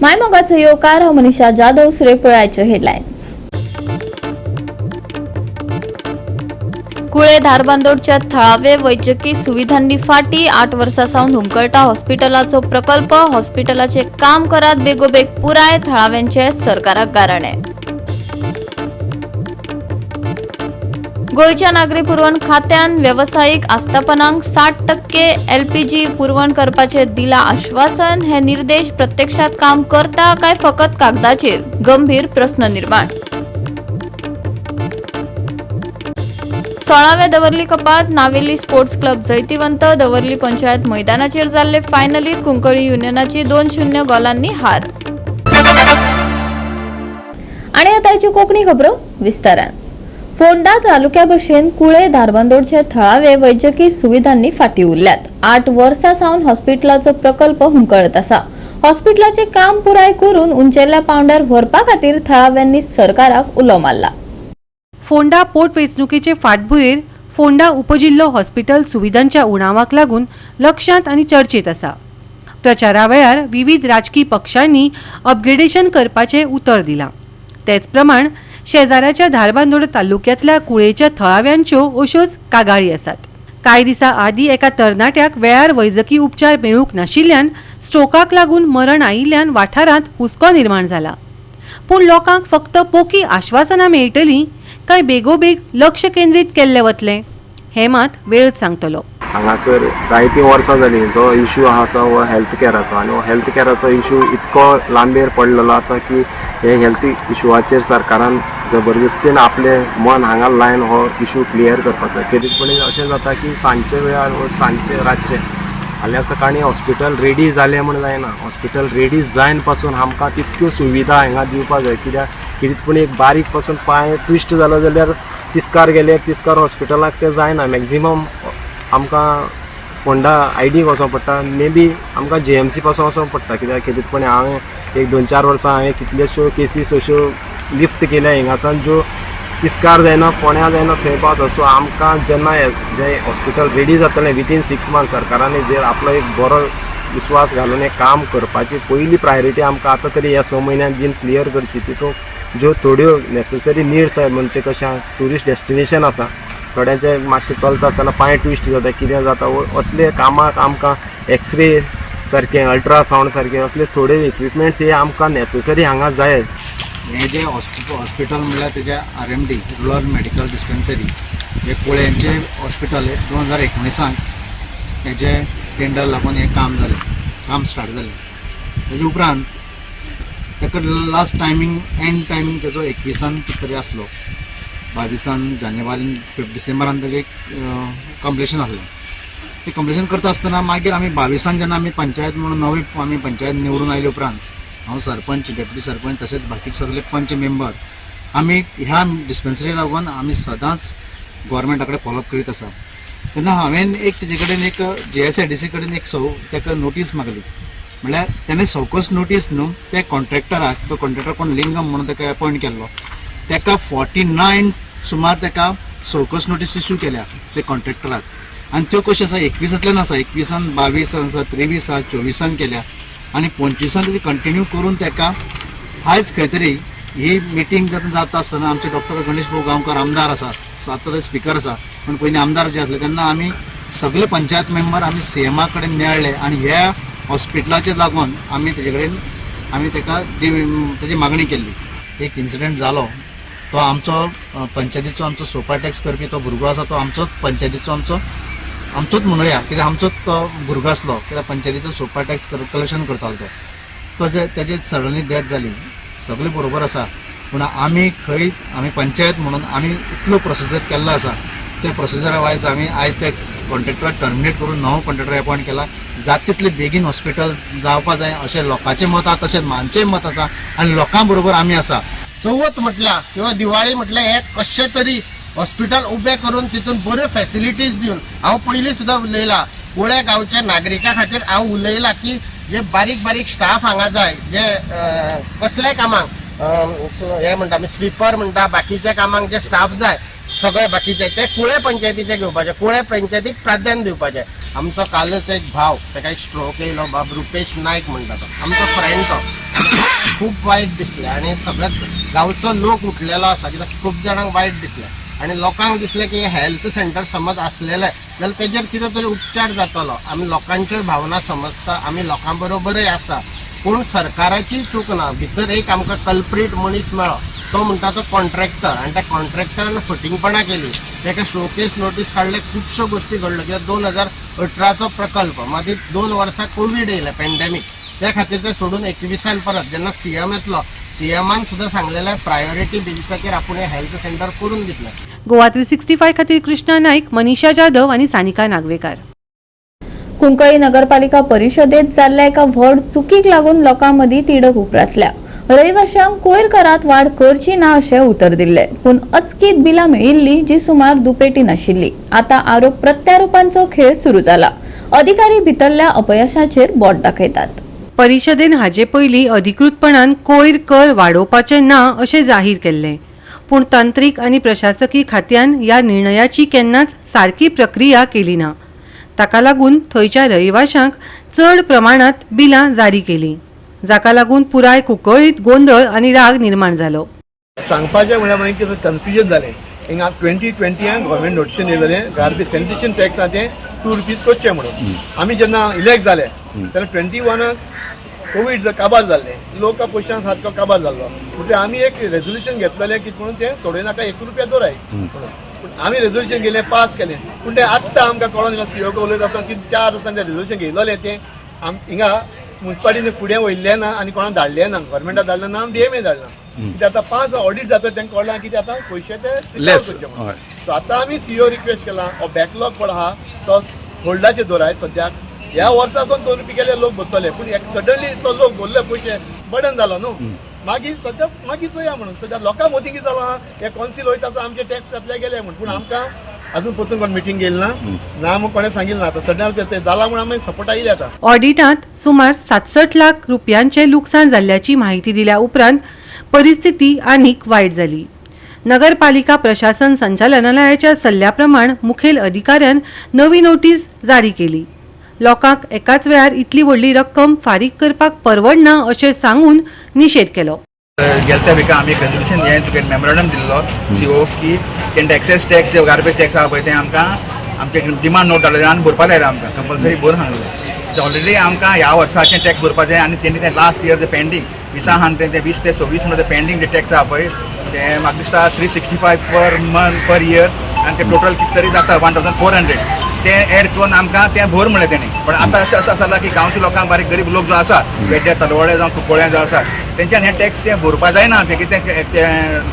मायमोगाचो येवकार मनीषा जाधव सुरेपळाचे हेडलायन्स। कुळे धारबांदोडच्या थळावे वैजकी सुविधांनी फाटी 8 वर्सांसावन हुमकळटा हॉस्पिटलाचो प्रकल्प। हॉस्पिटलाचे काम करात बेगोबेग पुराय थळाव्यांचे सरकाराक गाराणे। गोयच्या नागरी पुरवण खात्यान व्यावसायिक आस्थापनांक 60% LPG पुरवण करपाचे दिला आश्वासन। हे निर्देश प्रत्यक्षात काम करता काय फकत कागदाचेर? गंभीर प्रश्न निर्माण। 16व्या दवर्ली कपात नावेली स्पोर्ट्स क्लब जैतिवंत। दवर्ली पंचायत मैदानाचेर जाल्ले फायनलीत कुंकळी युनियनाची 2-0 गोलांनी हार। आणि आताची कोंकणी खबरो विस्तारान। फोंडा तालुक्या भशेन कुळे धारबांदोडचे थळावे वैजकी सुविधांनी फाटी उरल्यात। 8 वर्सांसावन हॉस्पिटलाचो प्रकल्प हुमकळत आसा। हॉस्पिटलाचे काम पुराय करून उंचेल्या पावंड्यार व्हरपा खातीर थळाव्यांनी सरकाराक उलो मारला। फोंडा पोट वेंचणुकेचे फाटभुंयेर फोंडा उपजिल्लो हॉस्पिटल सुविधांच्या उणावाक लागून लक्षांत आनी चर्चेत आसा। प्रचारा वेळार विविध राजकीय पक्षांनी अपग्रेडेशन करपाचे उतर दिला। तेच प्रमाण शेजाऱ्याच्या धारबांदोड तालुक्यातल्या कुळेच्या थळाव्यांच्यो अश्योच कागाळी आसात। कांय दिसा आदी एका तरणाट्याक वेळार वैजकी उपचार मेळूंक नाशिल्ल्यान स्ट्रोकाक लागून मरण आयिल्ल्यान वाठारांत हुस्को निर्माण जाला। पूण लोकांक फक्त पोकी आश्वासनां मेळटलीं काय बेगोबेग लक्ष केंद्रीत केल्ले वतले हे मात वेळच सांगतलो। हांगासर जायतीं वर्सां जालीं जो इश्यू आसा वो हेल्थ केअराचो आनी हो हेल्थ केअराचो इश्यू इतको लांबेर पडलेलो आसा की हे हेल्थ इश्यूवाचेर सरकारान जबरदस्तीन आपले मन हांगा लायन हो इश्यू क्लियर करपाचो। खेरीतपणी अशें जाता की सांजचे वेळार व सांजचे रातचे फाल्यां सकाळीं हॉस्पिटल रेडी जालें म्हण जायना। हॉस्पिटल रेडी जायन पासून आमकां तितक्यो सुविधा हांगा दिवपाक जाय। कित्याक खेरीतपणी एक बारीक पासून पांय ट्विस्ट जालो जाल्यार तिस्कार गेले तिस्कार हॉस्पिटलाक ते जायना। मॅक्झिमम आमकां फोंडा आयडीक वचों पडटा, मे बी आमकां JMC पासून वचों पडटा। कित्याक खेरीतपणी हांवें एक 2-4 वर्सां हांवें कितल्योश्यो केसीस अश्यो लिफ्ट केल्या हिंगासान ज्यो तिस्कार जायना फोण्या जायना थंय पावता। सो आमकां जेन्ना जे हॉस्पिटल रेडी जातलें विथीन 6 मंथ्स सरकारान जेर आपलो एक बरो विश्वास घालून हें काम करपाची पयली प्रायोरिटी आमकां आतां तरी ह्या 6 म्हयन्यांत जीन क्लियर करची। तितूंत ज्यो थोड्यो नेसेसरी निड्स आसात म्हणजे कशें ट्युरिस्ट डेस्टिनेशन आसा थोड्यांचे मातशें चलता आसतना पांय ट्विस्ट जाता कितें जाता असले कामाक आमकां एक्सरे सारकें अल्ट्रासावंड सारकें असले थोडे इक्विपमेंट्स हे आमकां नेसेसरी हांगा जाय। हे जे हॉस्पिटल म्हणल्यार तेजे RMD रुरल मेडिकल डिस्पेन्सरी हे कुळ्यांचे हॉस्पिटल 2019 हेजे टेंडर लागून हे काम स्टार्ट जालें। तेजे उपरांत ताका लास्ट टायमींग एंड टायमींग तेजो 21 कितें तरी आसलो। 22 जानेवारी डिसेंबरान तेजें कंप्लिशन आसलें। ते कंप्लिशन करता आसतना मागीर आमी 22 जेन्ना आमी पंचायत म्हणून नवी आमी पंचायत निवडून आयले उपरांत हांव सरपंच डेप्युटी सरपंच तशेंच बाकी सगळे पंच मेंबर आमी ह्या डिस्पेन्सरी लागून आमी सदांच गव्हर्मेंटा कडेन फॉलोअप करीत आसा। तेन्ना हांवें एक तेजे कडेन एक JSIDC कडेन एक ताका नोटीस मागली। म्हळ्यार तेणें सवकस नोटीस न्हू ते कॉन्ट्रॅक्टराक तो कॉन्ट्रॅक्टर कोण लिंगम म्हणून ताका अपॉयंट केल्लो ताका 49 सुमार ताका सवकस नोटीस इश्यू केल्या ते कॉन्ट्रॅक्टराक। आनी त्यो कश्यो आसा 21 आसा 21 22 आसा 23 24 केल्या आनी 25 तेजी कंटिन्यू करून ताका आयज खंय तरी ही मिटींग जाता आसतना आमचे डॉक्टर गणेश भाऊ गांवकर आमदार आसा आतां ते स्पिकर आसा पण पयलीं आमदार जे आसले तेन्ना आमी सगळे पंचायत मेंबर आमी CMA कडेन मेळ्ळे आनी ह्या हॉस्पिटलाचे लागून आमी तेजे कडेन आमी ताका तेजी मागणी केल्ली। एक इन्सिडंट जालो तो आमचो पंचायतीचो आमचो सोपा टॅक्स करपी तो भुरगो आसा तो आमचोच पंचायतीचो आमचोच म्हणुया कित्याक आमचोच तो भुरगो आसलो कित्याक पंचायतीचो सोपा टॅक्स कलेक्शन करतालो तो तेजे सडनली डेथ जाली। सगळे बरोबर आसा पूण आमी पंचायत म्हणून आमी इतलो प्रोसिजर केल्लो आसा त्या प्रोसिजरा वायज आमी आयज ते कॉन्ट्रॅक्टराक टर्मिनेट करून नवो कॉन्ट्रॅक्टर अपॉयंट केला। जाता तितले बेगीन हॉस्पिटल जावपा जाय अशें लोकांचें मत आसा तशेंच आमचेंय मत आसा आनी लोकां बरोबर आमी आसा। चवथ म्हटल्यार किंवा दिवाळी म्हटल्यार हे कशें तरी हॉस्पिटल उबें करून तितून बऱ्यो फॅसिलिटीज दिवन हांव पयलीं सुद्दां उलयलां कुळे गांवच्या नागरिकां खातीर हांव उलयलां की जे बारीक बारीक स्टाफ हांगा जाय जे कसल्याय कामाक हे म्हणटा आमी स्वीपर म्हणटा बाकीच्या कामाक जे स्टाफ जाय सगळे बाकीचे ते कुळे पंचायतीचे घेवपाचे कुळे पंचायतीक प्राधान्य दिवपाचे। आमचो कालच एक भाव ताका एक स्ट्रोक येयलो बाब रुपेश नायक म्हणटा तो आमचो फ्रेंड तो खूप वाईट दिसलें आणि सगळ्यात गांवचो लोक उठलेलो आसा कित्याक खूप जाणांक वाईट दिसलें आणि लोकांक दिसलें की हेल्थ सेंटर समज आसलेलें जाल्यार तेजेर कितें तरी उपचार जातलो. आमी लोकांच्यो भावना समजता, आमी लोकां बरोबरय आसा, पूण सरकाराची चूक ना. भितर एक आमकां कल्प्रीट मनीस मेळ्ळो, तो म्हणटा तो कॉन्ट्रॅक्टर, आणि त्या कॉन्ट्रॅक्टरान फटिंगपणां केली, ताका शोकेस नोटीस काडले, खुबश्यो गोष्टी घडल्यो. कित्याक 2018चो प्रकल्प मागीर 2 वर्सां कोवीड येयलें, पॅन्डेमीक, त्या खातीर ते सोडून 21 परत जेन्ना सीएम येतलो, सीएमान सुद्दां सांगलेलें प्रायोरिटी बेसिसाचेर आपूण हें हेल्थ सेंटर करून दितलें. गोवा 365 खातीर कृष्णा नाईक, मनीषा जाधव आणि सानिका नागवेकार. कुंकळी नगरपालिका परिशदेत जाल्ल्या एका व्हड चुकीक लागून लोकांमदी तिडक उप्रासल्या. रहिवाशांक कोयर करात वाड करची ना अशें उतर दिल्ले, पूण अचकीत बिलां मेळिल्ली जी सुमार दुपेटी नाशिल्ली. आता आरोप प्रत्यारोपांचो खेळ सुरू जाला. अधिकारी भितरल्या अपयशाचेर बोट दाखयतात. परिशदेन हाजे पयलीं अधिकृतपणान कोयर कर वाडोवपाचें ना अशें जाहीर केल्लें, पूण तांत्रीक आनी प्रशासकी खात्यान ह्या निर्णयाची केन्नाच सारकी प्रक्रिया केली ना. ताका लागून थंयच्या रहिवाशांक चड प्रमाणात बिलां जारी केलीं, जाका लागून पुराय कुंकळीत गोंधळ आनी राग निर्माण जालो. सांगपाचें म्हळ्यार मागीर कितें कन्फ्युजन जालें. हिंगा 2020 गव्हर्मेंट नोटिशन येयलेलें गार्बेज सॅनिटेशन टॅक्स आहा तें ₹2 करचें म्हणून. आमी जेन्ना इलेक्ट जाले तेन्ना 21 कोवीड काबार जाल्लें, लोक पयशां सारको काबार जाल्लो, म्हणटकीर आमी एक रेजोल्युशन घेतलेलें कितें म्हणून तें सोडय नाका, ₹1 दवराय म्हणून. पूण आमी रेजोल्युशन केलें, पास केलें, पूण तें आत्तां आमकां कळोन येयला. सीओ उलयता आसतना की 4 वर्सांनी तें रेजोल्युशन घेयलोलें तें हिंगा म्युन्सिपालिटीन फुडें वयल्लें ना आनी कोणाक धाडलें ना, गव्हर्मेंटाक धाडलें ना आनी डीएमए धाडलें ना. कित्याक आतां 5 ऑडिट जाता तेंका कळना की आतां पयशे ते लेस. सो आतां आमी सीओ रिक्वेस्ट केला, हो बॅकलॉग पड आहा तो होल्डाचेर दवराय. सद्याक ह्या वर्सासून ₹2 केले लोक भरतले, पूण सडनली तो लोक भरले पयशे बर्डन जालो न्हू. मागीर सद्याक मागीर चोया म्हणून सद्याक लोकां मोती कितें जालां, हे कौन्सिल वयता आमचे टॅक्स घातले गेले म्हणून, पूण आमकां अजून परतून कोण मिटींग गेली ना म्हणून कोणें सांगिल्लें ना. आतां सद्याक ते जाला म्हणून आमी सपोर्टा येयले. आतां ऑडिटांत सुमार 67 लाख रुपयांचे लुकसाण जाल्ल्याची माहिती दिल्या उपरांत परिस्थिती आनीक वायट जाली. नगरपालिका प्रशासन संचालनालयाच्या सल्ल्याप्रमाण मुखेल अधिकाऱ्यान नवी नोटीस जारी केली. लोकांक एकाच वेळार इतली व्हडली रक्कम फारीक करपाक परवडना अशें सांगून निशेध केलो. गेल्या विका आमी एक रेजोल्युशन हें तुका मेमोरंडम दिल्लो सीओ की तें एक्सेस टॅक्स जे गार्बेज टॅक्स आहा पळय तें आमकां आमचे डिमांड नोट धाडलें आनी भरपा लायला आमकां कंपल्सरी भर सांगलें. ऑलरेडी आमकां ह्या वर्साचें टॅक्स भरपा जाय आनी तेणी तें लास्ट इयर तें पेंडींग 20 आहा तें 20 ते 26 म्हणून तें पेंडींग जें टॅक्स आहा पळय तें म्हाका दिसता 365 पर मंथ पर इयर आनी तें टोटल कितें तरी जाता 1400 ते एड करून आमकां तें भर म्हणलें तेणी. पण आतां अशें आसा जाला की गांवच्या लोकांक बारीक गरीब लोक जो आसा वेड्या तलवडे जावं कुंकळ्या जो आसा तेंच्यान हें टॅक्स तें भरपा जायना. तें कितें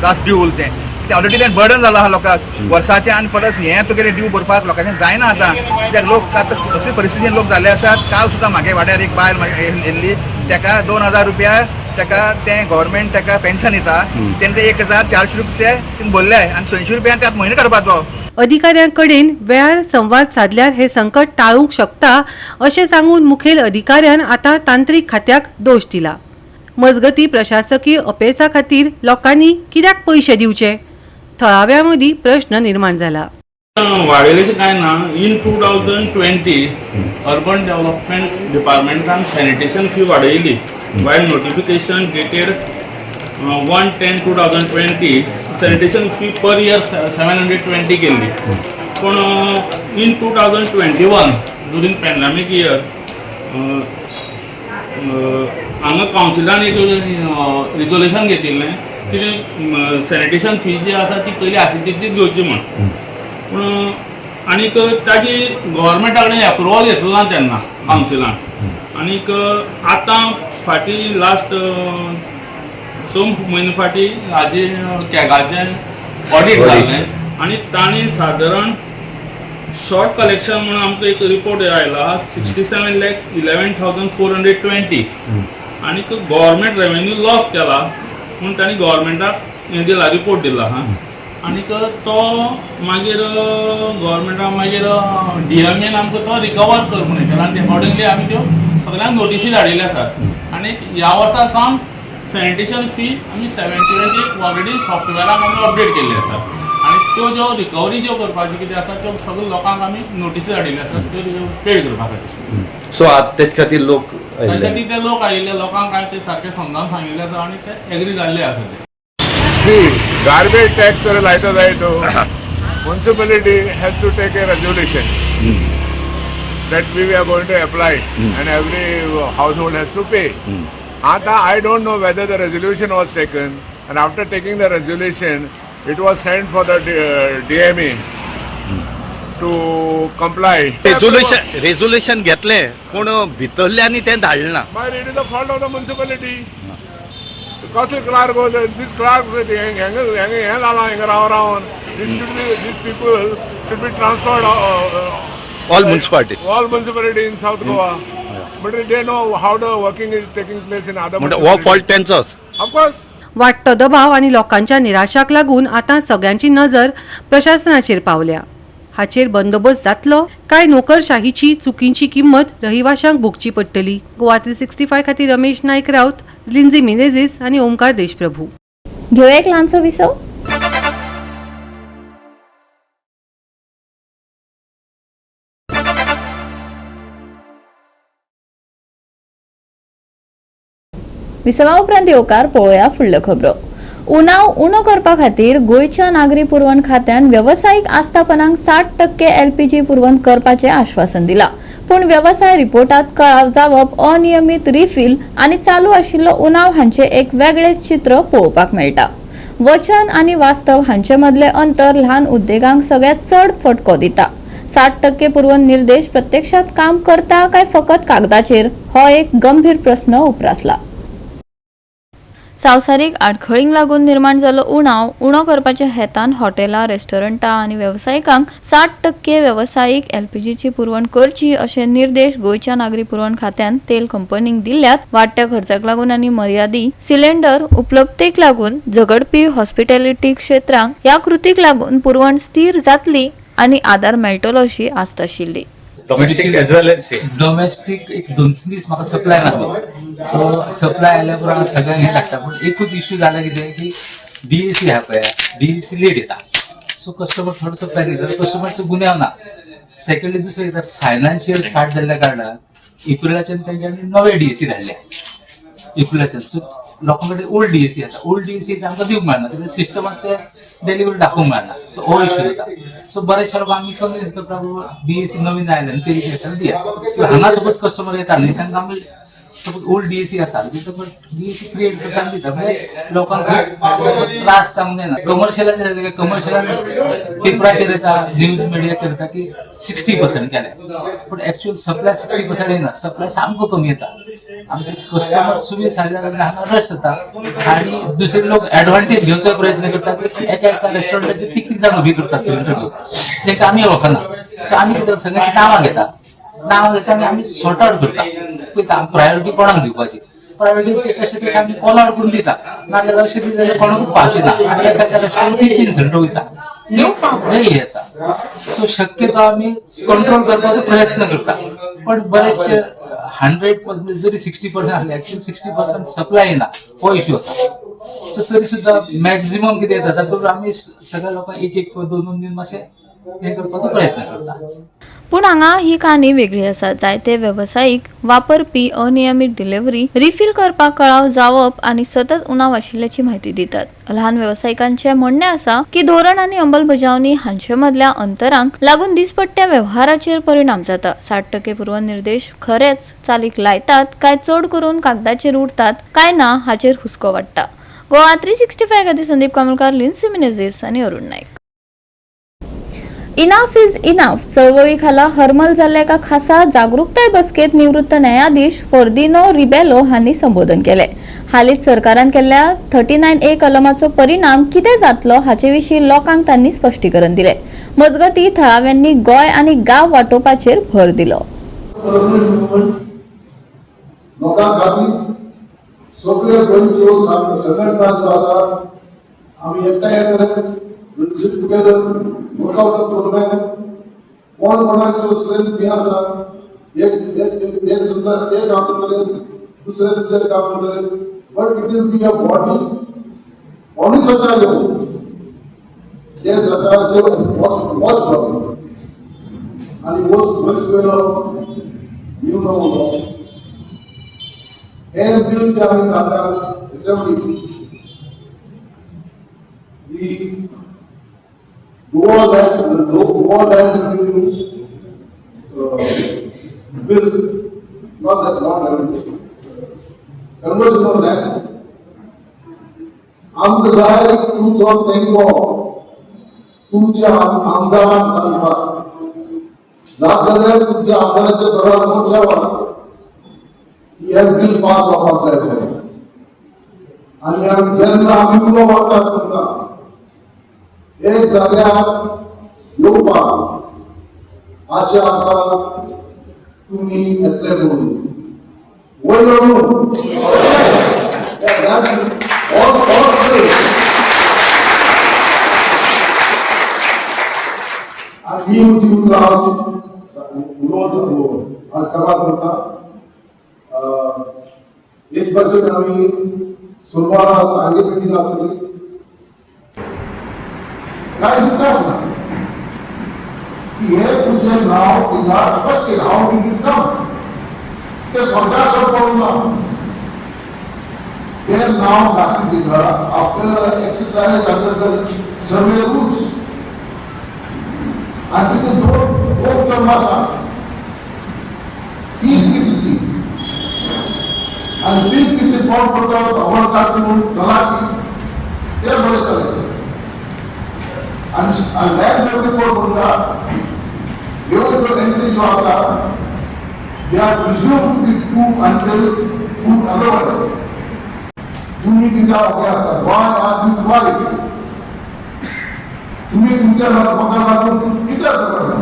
लास्ट ड्यू उरलें तें ऑलरेडी तें बर्डन जालां आहा लोकांक वर्साचें आनी परत हें तुगेलें ड्यू भरपाक लोकांचें जायना. आतां कित्याक लोक आतां कसली परिस्थितीन लोक जाल्ले आसात. काल सुद्दां म्हागे वाड्यार एक बायल येयल्ली, ताका ₹2000 ताका तें गव्हर्मेंट ताका पेन्शन दिता, तेणें ते ₹1400 तिणें भरले आनी ₹600 त्यात म्हयनो काडपाचो. अधिकाऱ्यांकडेन वेळार संवाद साधल्यार हे संकट टाळूंक शकता अशें सांगून मुखेल अधिकाऱ्यान आतां तांत्रीक खात्याक दोश दिला. मजगती प्रशासकीय अपेसा खातीर लोकांनी कित्याक पयशे दिवचे? थळाव्या मदीं प्रश्न निर्माण जाला. वाडयलेशें कांय ना. इन 2020 अर्बन डेव्हलपमेंट डिपार्टमेंटान सॅनिटेशन फी वाडयली. वायल notification dated 1/10/2020 sanitation fee per year 720 केल्ली. पूण इन 2021 ड्युरींग पॅन्डेमीक इयर हांगा कावन्सिलान एक रिजोल्युशन घेतिल्लें की सॅनिटेशन फी जी आसा ती पयली आशिल्ली तितलीच घेवची म्हण. पूण आनीक ताजी गव्हर्मेंटा कडेन एप्रुवल घेतलो ना तेन्ना कावन्सिलान. आनीक आतां फाटीं लास्ट 6 म्हयने फाटीं हाजे कॅगाचें ऑडिट जाल्लें आनी तांणी सादारण शॉर्ट कलेक्शन म्हणून आमकां एक रिपोर्ट आयला 67,11,420 आनीक गव्हर्मेंट रेवेन्यू लॉस केला म्हणून तांणी गव्हर्मेंटाक हें दिला, रिपोर्ट दिला. आनीक तो मागीर गव्हर्मेंटान मागीर डीएमएन आमकां तो रिकवर कर म्हणून केला आनी अकॉर्डिंगली आमी त्यो सगळ्यांक नोटीसी धाडिल्ले आसात. आनीक ह्या वर्सा सावन सॅनिटेशन फी आमी 70 ऑलरेडी सॉफ्टवेराक आमी अपडेट केल्ली आसा आनी त्यो ज्यो रिकवरी ज्यो करपाच्यो कितें आसा त्यो सगळ्या लोकांक आमी नोटीसी धाडिल्ल्यो आसात त्यो पेड करपा खातीर. सो तेच खातीर लोक ताच्या ती ते लोक आयिल्ले लोकांक काय ते सारखे समजावन सांगिल्ले आसा आनी ते एग्री जाल्ले आसा ते. Garbage tax जर लायता जाय तो municipality has to take a resolution that we are going to apply and every household has to pay. Ata, I don't know whether the resolution was taken, and after taking the resolution, it was sent for the DME to comply. Resolution घेतले पूण भितरल्यांनी तें धाडलें ना. But it is the fault of the municipality. The council clerk goes, this clerk said, these people should be transferred All municipality. all municipality in South Goa. But they know how the working is taking place in other म्हणजे हो municipalities. Fault तेंचोच. Of course. वाडटो दबाव आनी लोकांच्या निराशाक लागून आतां सगळ्यांची नजर प्रशासनाचेर पावल्या. हाचेर बंदोबस्त जातलो काय नोकरशाहीची चुकींची किंमत रहिवाशांक भोगची पडटली. गोवा 365 खातीर रमेश नायक राऊत, लिंझी मिनेझीस आनी ओमकार देशप्रभू. घेऊ एक ल्हानसो विसव. विसवा उपरांत येवकार पळोवया फुडल्यो खबरो. उणाव उणो करपा खातीर गोंयच्या नागरी पुरवण खात्यान वेवसायीक आस्थापनांक 60% LPG पुरवण करपाचें आश्वासन दिलां. पूण व्यवसाय रिपोर्टात कळाव जावप, अनियमित रिफील आनी चालू आशिल्लो उणाव हांचे एक वेगळेच चित्र पळोवपाक मेळटा. वचन आनी वास्तव हांचे मदले अंतर ल्हान उद्देगांक सगळ्यात चड फटको दिता. 60% पुरवण निर्देश प्रत्यक्षात काम करता काय फकत कागदाचेर, हो एक गंभीर प्रस्न उपरासला. संवसारीक आडखळींक लागून निर्माण जाल्लो उणाव उणो करपाच्या हेतान हॉटेलां, रेस्टॉरंटां आनी वेवसायिकांक 60% वेवसायीक LPGची पुरवण करची अशे निर्देश गोंयच्या नागरी पुरवण खात्यान तेल कंपनींक दिल्यात. वाडट्या खर्चाक लागून आनी मर्यादी सिलेंडर उपलब्धतेक लागून झगडपी हॉस्पिटॅलिटी क्षेत्रांक ह्या कृतीक लागून पुरवण स्थिर जातली आनी आदार मेळटलो अशी आस्त आशिल्ली. डोमेस्टीक एज वेल एज डोमेस्टीक एक 2-3 दीस म्हाका सप्लाय नासलो, सो सप्लाय आयल्या पुरो हांव सगळ्यांक हें धाडटा. पूण एकूच इश्यू जाला कितें की DAC आहा पळय, DAC लेट येता, सो कस्टमर थोडो सप्लाय दिता, कस्टमरचो गुन्यांव ना. सेकंडली दुसरें कितें फायनान्शियल स्टार्ट जाल्ल्या कारणान एप्रिलाच्यान तेंच्यांनी नवे DAC धाडले एप्रिलाच्यान. सो लोकां कडेन ओल्ड DAC आसा, ओल्ड DAC आमकां दिवंक मेळना, कित्याक सिस्टमाक ते डेलिव्हरी दाखोवंक मेळना. सो हो इश्यू जाता. सो बरेचशे लोक आमी कन्विन्स करता DAC नवीन आयले आनी ते दिता दिया. हांगा सपोज कस्टमर येता न्ही, तांकां आमी सपोज ओल्ड DAC आसा DAC क्रिएट करता आनी दिता, म्हणजे लोकांक त्रास जावंक जायना. कमर्शियलाचेर कमर्शियलान पेपराचेर येता, न्यूज मिडियाचेर येता की 60% केले, पूण एक्चुअल सप्लाय 60% येना, सप्लाय सामको कमी येता. आमचे कस्टमर सुविधा जाल्ल्या कारणान हांगा रश जाता आनी दुसरे लोक एडवांटेज घेवचो प्रयत्न करता की एका रेस्टॉरंटाचेर 3 जाण उभी करतात सिलेंडर घेवन, तांकां आमी वखना. सो आमी कितें सगळ्यांची नांवां घेता आनी आमी सॉर्ट आउट करता. पळयता प्रायोरिटी कोणाक दिवपाची, प्रायोरिटी तशें तशें आमी कॉल आउट करून दिता, नाजाल्यार अशें दिता जाल्यार कोणाकूच पावचे ना. एका रेस्टॉरंट 3 सिलेंडर वयता हे आसा. सो शक्यतो आमी कंट्रोल करपाचो प्रयत्न करता. पण बरेचशे 100% जरी 60% आसले, एक्चुअली 60% सप्लाय येना, हो इश्यू आसा. सो तरी सुद्दां मॅक्झिमम कितें येता तातूंत आमी सगळ्या लोकांक 1-2 दीस मातशें हे करपाचो प्रयत्न करता. पूण हांगा ही कहाणी वेगळी आसा. जायते वेवसायीक वापरपी अनियमीत डिलिव्हरी, रिफील करपाक कळाव जावप आनी सतत उणाव आशिल्ल्याची म्हायती दितात. ल्हान वेवसायिकांचे म्हणणे आसा की धोरण आनी अंमलबजावणी हांचे मदल्या अंतरांक लागून दिसपट्ट्या वेव्हाराचेर परिणाम जाता. 60% पुरवण निर्देश खरेच चालीक लायतात काय चड करून कागदाचेर उरतात काय ना हाचेर हुस्को वाडटा. गोवा 365 खातीर संदीप कामलकार, लिन्सी मिनेझीस आनी अरुण नायक. इनाफ इज इनाफ चळवळी खाला हरमल जाल्ल्या एका खासा जागरूकताय बसकेत निवृत्त न्यायाधीश फर्दिनो रिबेलो हांणी संबोधन केले. हालींच सरकारान केल्ल्या 39A कलमाचो परिणाम कितें जातलो हाचे विशीं लोकांक तांणी स्पश्टीकरण दिले. मजगतीं थळाव्यांनी गोंय आनी गांव वांटोवपाचेर भर दिलो. लोकां खातीर सगळ्यो गोंयच्यो संघटना ज्यो आसात आमी एकठांय येतात, sit together, work out the program. कोण कोणाच्यो स्ट्रेंथ बी आसा, एक सुद्दां ते काम करतले, दुसरे तुमचे काम करतले, but it will be a body. कोणी सरकार येऊ ते सरकारचे वॉच बॉडी आणि वॉच वेळ यू नो हे बिल जे आम्ही काढल्या assembly the Goa land revenue bill, not revenue, conversion of land. आमचं जाय तुमचो तेंको तुमच्या आमदारांक सांगतात जाल्यार तुमच्या आमदाराच्या घरात पोहोचवा हे बिल पास जावपाक जाय आणि जेन्ना आमी उलो मारतात तुमकां एक जाग्यार येवपाक आशा आसा तुम्ही येतले म्हणून वयर ही म्हजी उतरां उलोवंक आज सभा करता एक वर्ष आमी सोमवारा सांगे मिटींग आसतली काय विचार ना की हे तुझे नाव तिला स्पष्ट केलं हाऊ डू यू कम ते स्वतःच पळूना हे नाव दाखल दिलं after exercise under the survey rules आणि तिथे दोन टर्म आसा तीन किती आणि तीन किती कोण पडतो अमल काढून तलाठी ते बरे चालले आणि लँड रिपोर्ट म्हणटा ह्यो जो एंट्री जो आसा they are presumed to be true until proved otherwise तुम्ही कित्याक उबे आसा वाय आर यू राईट तुम्ही तुमच्या धर्माका लागून कित्याक करता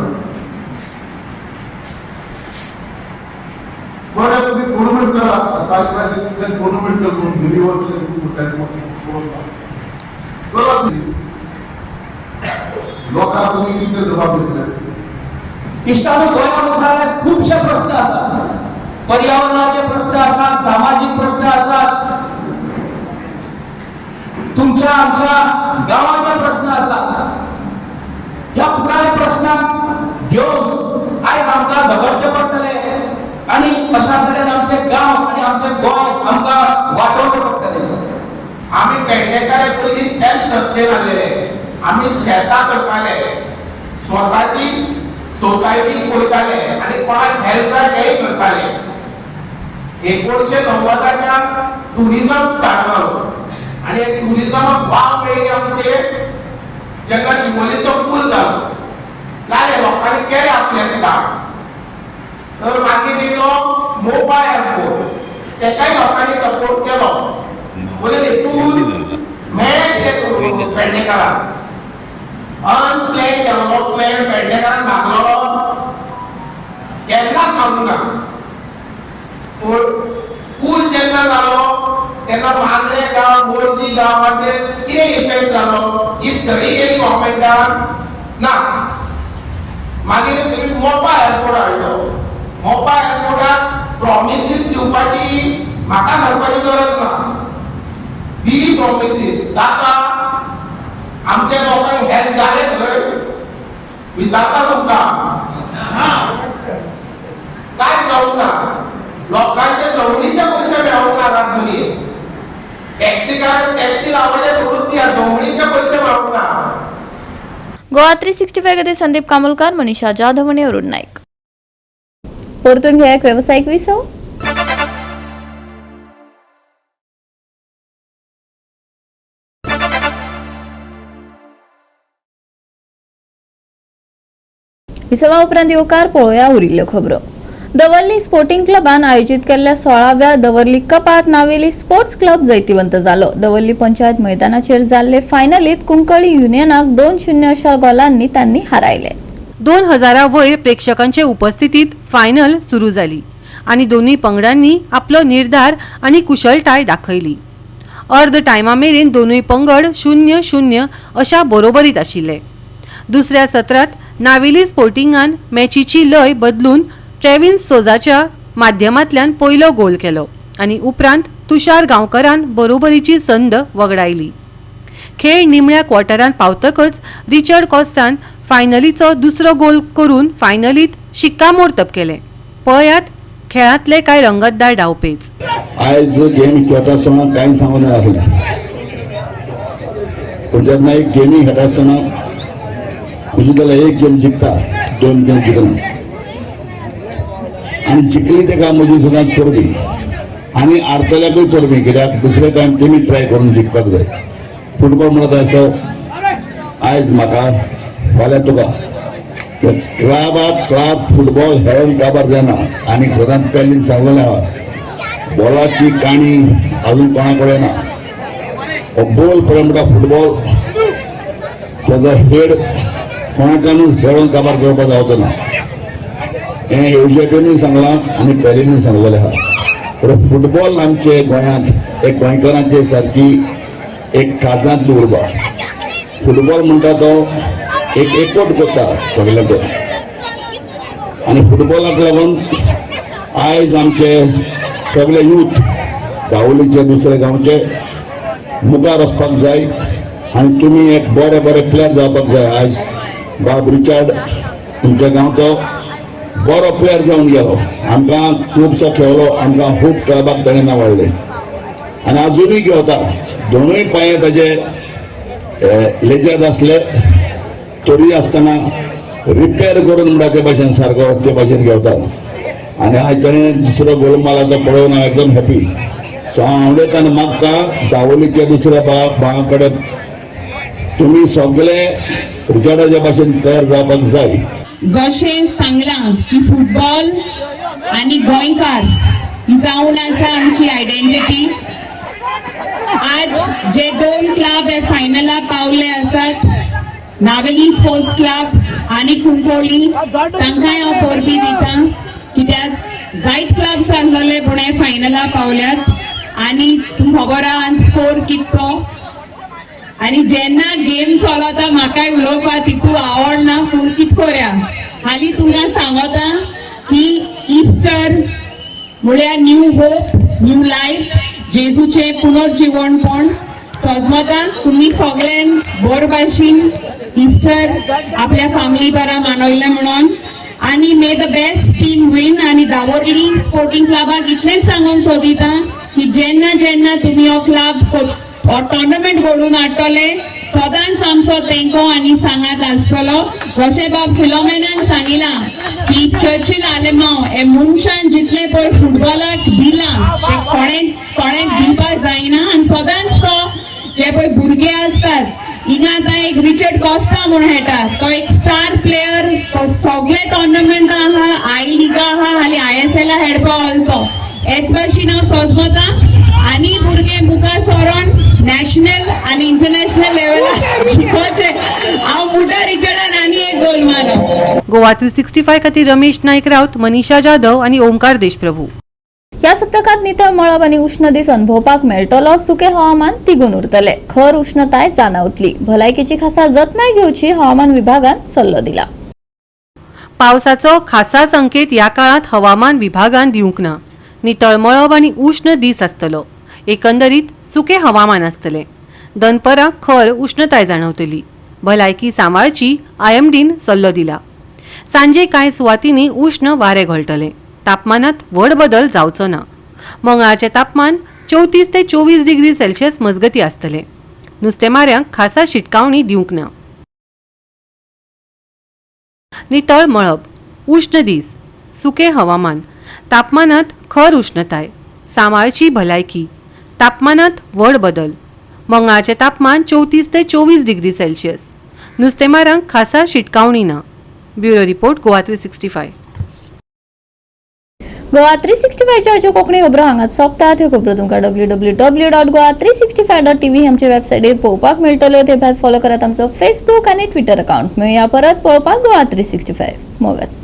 बरें तुम्ही टुर्नामेंट करा काय टुर्नामेंट करून डिलिव्हर करा लोकांक तुम्ही कितें जबाब दितले इश्टानो गोंया मुखार खुबशे प्रश्न आसात पर्यावरणाचे प्रश्न आसात सामाजिक प्रश्न आसात तुमच्या आमच्या गावाचे प्रश्न आसात ह्या पुराय प्रश्नांक घेऊन आयज आमकां झगडचें पडटलें आणि अशा तरेन आमचे गांव आणि आमचे गोंय आमकां वाटोवचें पडटलें आम्ही पेडणेकार पयलीं सेल्फ सस्टेन आसलेले आम्ही शेतां करताले स्वताची सोसायटी पळयताले आनी कोणाक हेल्प जाय तेय करताले 1990च्या टुरिझम स्टार्ट जालो आनी टुरिझमाक वाव मेळ्ळी आमचे जेन्ना शिवोलेचो पूल जालो जाले लोकांनी केले आपले स्टार्ट तर मागीर येयलो मोबायल एअरपोर्ट तेकाय लोकांनी सपोर्ट केलो बोले हेतून मेळ्ळें पेडणेकारांक अनप्लॅन डेव्हलपमेंट पेडणेकारांक लागलो केन्नाच लागूं ना पूण पूल जेन्ना जालो तेन्ना मांद्रे गांव मोरजी गांवाचेर कितें इफेक्ट जालो ही स्टडी केली गव्हर्मेंटान ना मागीर मोपा एअरपोर्ट हाडलो मोपा एअरपोर्टाक प्रॉमिसीस दिवपाची म्हाका सांगपाची गरज ना दिली प्रॉमिसीस जाता आमच्या लोकांक हेल्प जाले थंय विचारता तुमकां काय जावंक ना लोकांचे जवळीचे पयशे मेळोंक ना रातभरी टॅक्सी लावपाचे सोडून दिया जवळीचे पयशे मेळोंक ना गोवा 365 खातीर संदीप कामोलकार मनीषा जाधव आणि अरुण नाईक. परतून घ्या एक व्यावसायिक विसव. विसवा उपरांत येवकार पळोवया उरिल्ल्यो खबरो. दवर्ली स्पोर्टिंग क्लबान आयोजित केल्ल्या 16व्या दवर्ली कपात नावेली स्पोर्ट्स क्लब जैतिवंत जालो. दवर्ली पंचायत मैदानाचेर जाल्ले फायनलीत कुंकळी युनियनाक 2-0 अशा गोलांनी त्यांनी हारायले. 2000 वयर प्रेक्षकांचे उपस्थितीत फायनल सुरू जाली आणि दोन्ही पंगडांनी आपलो निर्धार आणि कुशळटाय दाखयली. अर्ध टायमा मेरेन दोनूय पंगड 0-0 अशा बरोबरीत आशिल्ले. दुसऱ्या सत्रात नावेली स्पोर्टिंगान मॅचीची लय बदलून ट्रेव्हिन्स सोजाच्या माध्यमांतल्यान पयलो गोल केलो आणि उपरांत तुषार गांवकरान बरोबरीची संद वगडायली. खेळ निमण्या क्वॉर्टरांत पावतकच रिचर्ड कॉस्टान फायनलीचो दुसरो गोल करून फायनलीत शिक्कामोर्तब केले. पळयात खेळातले काय रंगतदार डावपेच. आयज गेम खेळटा आसतना कांय सांगून नासलें, पूण जेन्ना एक गेमी खेळटा आसतना म्हणजे जाल्यार एक गेम जिखता, 2 गेम जिखना, आनी जिखली तेका म्हजी सदांच परबी आनी हारतल्याकूय परबी, कित्याक दुसरे टायम तेमी ट्राय करून जिखपाक जाय. फुटबॉल म्हणटा असो आयज म्हाका फाल्यां तुका क्लब फुटबॉल खेळून काबार जायना. आनी सदांच पयलीं सांगलेलें आहा, बॉलाची काणी अजून कोणा कडेन ना. हो बॉल पर्यंत फुटबॉल त्याचा हेड कोणाच्यानूच खेळून काबार करपाक जावचो ना. हें एजेपीनूय सांगलां आनी पयलींनी सांगलेलें आहा. पण फुटबॉल आमचे गोंयांत एक गोंयकारांचे सारकी एक काळजांतली उर्बा. फुटबॉल म्हणटा तो एक एकवट करता सगळ्यांचो, आनी फुटबॉलाक लागून आयज आमचे सगळे यूथ दावोलीचे दुसरे गांवचे मुखार वचपाक जाय आनी तुमी एक बरे बरे प्लेयर जावपाक जाय. आयज बाब रिचार्ड तुमच्या गांवचो बरो प्लेयर जावन गेलो, आमकां खुबसो खेळलो, आमकां खूब क्लबाक ताणें नावाडलें आनी आजुनूय घेवता. दोनूय पांये ताजे लेजर आसले तरी आसतना रिपेर करून म्हणटा ते भाशेन सारको ते भाशेन घेवता. आनी आयज ताणें दुसरो गोल मारला तो पळोवन हांव एकदम हॅपी. सो हांव उलयतना मागता दावोलीच्या दुसऱ्या भावा कडेन तुमी सगळे रिचार्डाच्या भाशेन तयार जावपाक जाय. जशें सांगलां की फुटबॉल आनी गोंयकार ही जावन आसा आमची आयडेंटिटी. आज जे 2 क्लब हे फायनला पावले आसात, नावेली स्पोर्ट्स क्लब आनी कुंकोळी, तांकांय हांव परबी दिता, कित्याक जायत क्लब्स आसलेले पूण हे फायनला पावल्यात. आनी तुमकां खबर आहा स्कोर कितलो. आनी जेन्ना गेम चलता म्हाकाय उलोवपाक तितू आवडना, पूण कित कोरया हालीं तुमकां सांगता की इस्टर म्हळ्यार न्यू होप, न्यू लायफ, जेजूचे पुनर्जीवणपण. सजमतान तुमी सगळ्यान बरे भाशेन इस्टर आपल्या फॅमिली बारा मानयलें म्हणून. आनी may the best team win. आनी दावोर्ली स्पोर्टिंग क्लबाक इतलेंच सांगून सोदिता की जेन्ना जेन्ना तुमी हो क्लब टोर्नामेंट घडोवन हाडटले सदांच आमचो तेंको आनी सांगात आसतलो. जशें बाब फिलोमेनान सांगिलां की चर्चिल आलेमांव हे मनशान जितलें पळय फुटबॉलाक दिलां तें कोणें दिवपाक जायना. आनी सदांच तो जे पळय भुरगे आसतात, हिंगा आतां एक रिचर्ड कॉस्टा म्हूण खेळटा, तो एक स्टार प्लेयर, तो सगळे टोर्नामेंट आहा, आय लिगा आहा, हालीं ISL खेळपाक वचतो. हेच भाशेन हांव सजमतां आनी भुरगे मुखार सरोन नॅशनल आनी इंटरनॅशनल लेवलार शिकोवचे. हांव मुठा रिचर्डान आनी एक गोल मारलो. गोवा 365 खातीर रमेश नाईक राऊत, मनीषा जाधव आणि ओंकार देशप्रभू. या सप्तकात नितळ मळब आणि उष्ण दीस अनुभवपाक मेळटलो. सुके हवामान तिगून उरतले. खर उष्णताय जाणवतली. भलायकेची खासा जतनाय घेवची हवामान विभागान सल्लो दिला. पावसाचो खासा संकेत या काळात हवामान विभागान दिवंक ना. नितळ मळब आणि उष्ण दीस आसतलो. एकंदरीत सुके हवामान आसतले. दनपरां खर उष्णताय जाणवतली. भलायकी सांबाळची IMDन सल्लो दिला. सांजे कांय सुवातींनी उष्ण वारे घोळटले. तापमानात व्हड बदल जावचो ना. मंगळारचे तापमान 34 ते 24 डिग्री सेल्सियस मजगती आसतले. नुस्तेमाऱ्यांक खासा शिटकावणी दिवंक ना. नितळ मळब, उष्ण दीस, सुके हवामान, तापमानात खर उष्णताय, सांबाळची भलायकी, तापमानात व्हड बदल. मंगळारचे तापमान 34 ते 24 डिग्री सेल्सियस. नुस्तेमारांक खासा शिटकावणी ना. Bureau report Goa 365. गोवा 365च्या अज्यो कोंकणी खबरो हांगाच सोंपतात. ह्यो खबरो तुमकां www.goa365.tv आमचे वेबसायटीर पळोवपाक मेळटल्यो. ते भायर फॉलो करात आमचो फेसबूक आनी ट्विटर अकाउंट. मेळुया परत पळोवपाक गोवा 365. मोगास.